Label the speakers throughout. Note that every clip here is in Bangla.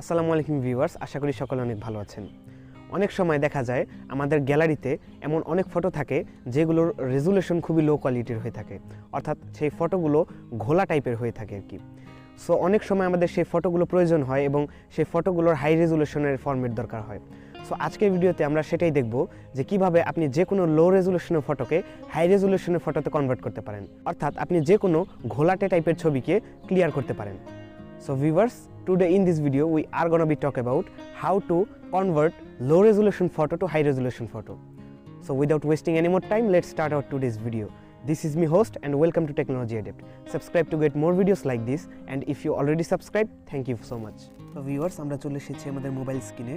Speaker 1: আসসালামু আলাইকুম ভিউয়ার্স, আশা করি সকলে অনেক ভালো আছেন। অনেক সময় দেখা যায় আমাদের গ্যালারিতে এমন অনেক ফটো থাকে যেগুলোর রেজুলেশন খুবই লো কোয়ালিটির হয়ে থাকে, অর্থাৎ সেই ফটোগুলো ঘোলা টাইপের হয়ে থাকে আর কি। সো অনেক সময় আমাদের সেই ফটোগুলো প্রয়োজন হয় এবং সেই ফটোগুলোর হাই রেজুলেশনের ফরম্যাট দরকার হয়। সো আজকের ভিডিওতে আমরা সেটাই দেখব যে কিভাবে আপনি যে কোনো লো রেজুলেশনের ফটোকে হাই রেজুলেশনের ফটোতে কনভার্ট করতে পারেন, অর্থাৎ আপনি যে কোনো ঘোলাটে টাইপের ছবিকে ক্লিয়ার করতে পারেন। So viewers, today in this video we are going to be talk about how to convert low resolution photo to high resolution photo. So without wasting any more time, let's start our today's video. This is me host and welcome to Technology Adept. Subscribe to get more videos like this, and if you already subscribed, thank you so much. So viewers, আমরা চলে এসেছি আমাদের মোবাইল স্ক্রিনে।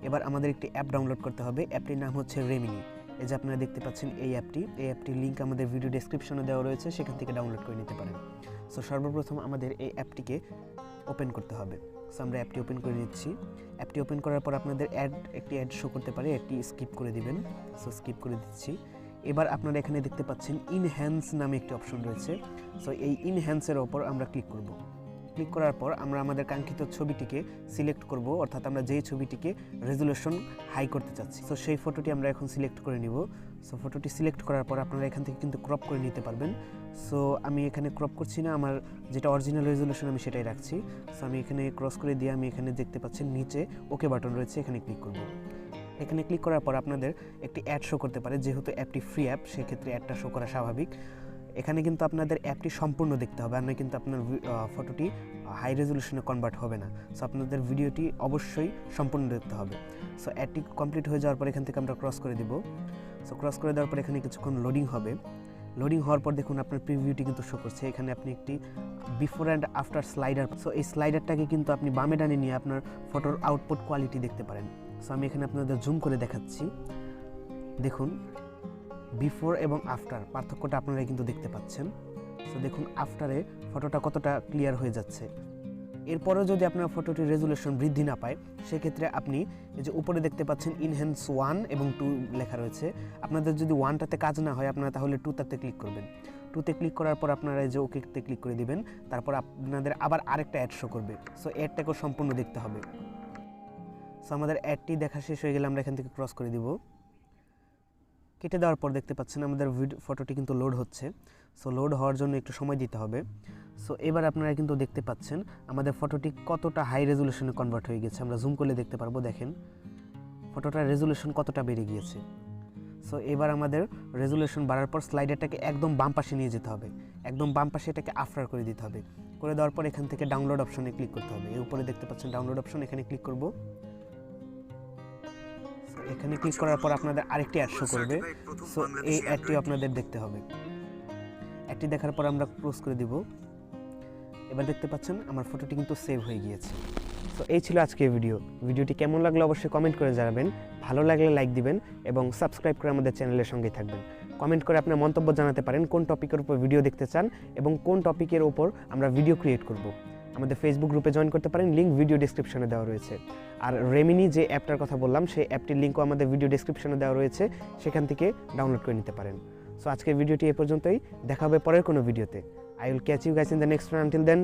Speaker 1: এবার আমাদের একটি অ্যাপ ডাউনলোড করতে হবে। অ্যাপটির নাম হচ্ছে Redmi। এই যে আপনারা দেখতে পাচ্ছেন এই অ্যাপটির লিংক আমাদের ভিডিও ডেসক্রিপশনে দেওয়া রয়েছে, সেখান থেকে ডাউনলোড করে নিতে পারেন। সো সর্বপ্রথম আমাদের এই অ্যাপটিকে ওপেন করতে হবে। সো আমরা অ্যাপটি ওপেন করে নিচ্ছি। অ্যাপটি ওপেন করার পর আপনাদের একটি অ্যাড শো করতে পারে, একটি স্কিপ করে দিবেন। সো স্কিপ করে দিচ্ছি। এবার আপনারা এখানে দেখতে পাচ্ছেন ইনহ্যান্স নামে একটি অপশন রয়েছে। সো এই ইনহ্যান্সের ওপর আমরা ক্লিক করব। ক্লিক করার পর আমরা আমাদের কাঙ্ক্ষিত ছবিটিকে সিলেক্ট করব, অর্থাৎ আমরা যেই ছবিটিকে রেজুলেশন হাই করতে চাচ্ছি। সো সেই ফটোটি আমরা এখন সিলেক্ট করে নিব। সো ফটোটি সিলেক্ট করার পর আপনারা এখান থেকে কিন্তু ক্রপ করে নিতে পারবেন। সো আমি এখানে ক্রপ করছি না, আমার যেটা অরিজিনাল রেজুলেশন আমি সেটাই রাখছি। সো আমি এখানে ক্রস করে দিয়ে আমি এখানে দেখতে পাচ্ছেন নিচে ওকে বাটন রয়েছে, এখানে ক্লিক করব। এখানে ক্লিক করার পর আপনাদের একটি অ্যাড শো করতে পারে, যেহেতু অ্যাপটি ফ্রি অ্যাপ সেক্ষেত্রে অ্যাডটা শো করা স্বাভাবিক। এখানে কিন্তু আপনাদের অ্যাপটি সম্পূর্ণ দেখতে হবে, আর নয় কিন্তু আপনার ফটোটি হাই রেজুলেশনে কনভার্ট হবে না। সো আপনাদের ভিডিওটি অবশ্যই সম্পূর্ণ দেখতে হবে। সো অ্যাডটি কমপ্লিট হয়ে যাওয়ার পর এখান থেকে আমরা ক্রস করে দিব। সো ক্রস করে দেওয়ার পর এখানে কিছুক্ষণ লোডিং হবে। লোডিং হওয়ার পর দেখুন আপনার প্রিভিউটি কিন্তু শো করছে। এখানে আপনি একটি before and after slider, so এই স্লাইডারটাকে কিন্তু আপনি বামে ডানে নিয়ে আপনার ফটোর আউটপুট কোয়ালিটি দেখতে পারেন। সো আমি এখানে আপনাদের জুম করে দেখাচ্ছি। দেখুন বিফোর এবং আফটার পার্থক্যটা আপনারা কিন্তু দেখতে পাচ্ছেন। সো দেখুন আফটারে ফটোটা কতটা ক্লিয়ার হয়ে যাচ্ছে। এরপরেও যদি আপনার ফটোটির রেজুলেশন বৃদ্ধি না পায়, সেক্ষেত্রে আপনি এই যে উপরে দেখতে পাচ্ছেন ইনহ্যান্স 1 এবং 2 লেখা রয়েছে। আপনাদের যদি 1টাতে কাজ না হয়, আপনারা তাহলে 2টাতে ক্লিক করবেন। 2তে ক্লিক করার পর আপনারা এই যে ওকেতে ক্লিক করে দিবেন। তারপর আপনাদের আবার আরেকটা অ্যাড শো করবে। সো অ্যাডটাকেও সম্পূর্ণ দেখতে হবে। সো আমাদের অ্যাডটি দেখা শেষ হয়ে গেলে আমরা এখান থেকে ক্রস করে দিব। কেটে দেওয়ার পর দেখতে পাচ্ছেন আমাদের ফটোটি কিন্তু লোড হচ্ছে। সো লোড হওয়ার জন্য একটু সময় দিতে হবে। সো এবার আপনারা কিন্তু দেখতে পাচ্ছেন আমাদের ফটোটি কতটা হাই রেজুলেশনে কনভার্ট হয়ে গেছে। আমরা জুম করলে দেখতে পারবো, দেখেন ফটোটার রেজুলেশন কতটা বেড়ে গিয়েছে। সো এবার আমাদের রেজুলেশন বাড়ার পর স্লাইডারটাকে একদম বাম পাশে নিয়ে যেতে হবে, একদম বাম পাশে এটাকে আফটার করে দিতে হবে। করে দেওয়ার পর এখান থেকে ডাউনলোড অপশনে ক্লিক করতে হবে। এর উপরে দেখতে পাচ্ছেন ডাউনলোড অপশন, এখানে ক্লিক করব। এখানে ক্লিক করার পর আপনাদের আরেকটি অ্যাড শো করবে। সো এই অ্যাডটি আপনাদের দেখতে হবে। অ্যাডটি দেখার পর আমরা ক্লোজ করে দিব। এবার দেখতে পাচ্ছেন আমার ফটোটি কিন্তু সেভ হয়ে গিয়েছে। সো এই ছিল আজকের ভিডিওটি কেমন লাগলো অবশ্যই কমেন্ট করে জানাবেন। ভালো লাগলে লাইক দিবেন এবং সাবস্ক্রাইব করে আমাদের চ্যানেলের সঙ্গেই থাকবেন। কমেন্ট করে আপনার মন্তব্য জানাতে পারেন কোন টপিকের উপর ভিডিও দেখতে চান এবং কোন টপিকের উপর আমরা ভিডিও ক্রিয়েট করব। আমাদের ফেসবুক গ্রুপে জয়েন করতে পারেন, লিঙ্ক ভিডিও ডেসক্রিপশনে দেওয়া রয়েছে। আর রেমিনি যে অ্যাপটার কথা বললাম, সেই অ্যাপটির লিঙ্কও আমাদের ভিডিও ডেসক্রিপশনে দেওয়া রয়েছে, সেখান থেকে ডাউনলোড করে নিতে পারেন। সো আজকের ভিডিওটি এ পর্যন্তই, দেখা হবে পরের কোনো ভিডিওতে। I will catch you guys in the next one. Until then.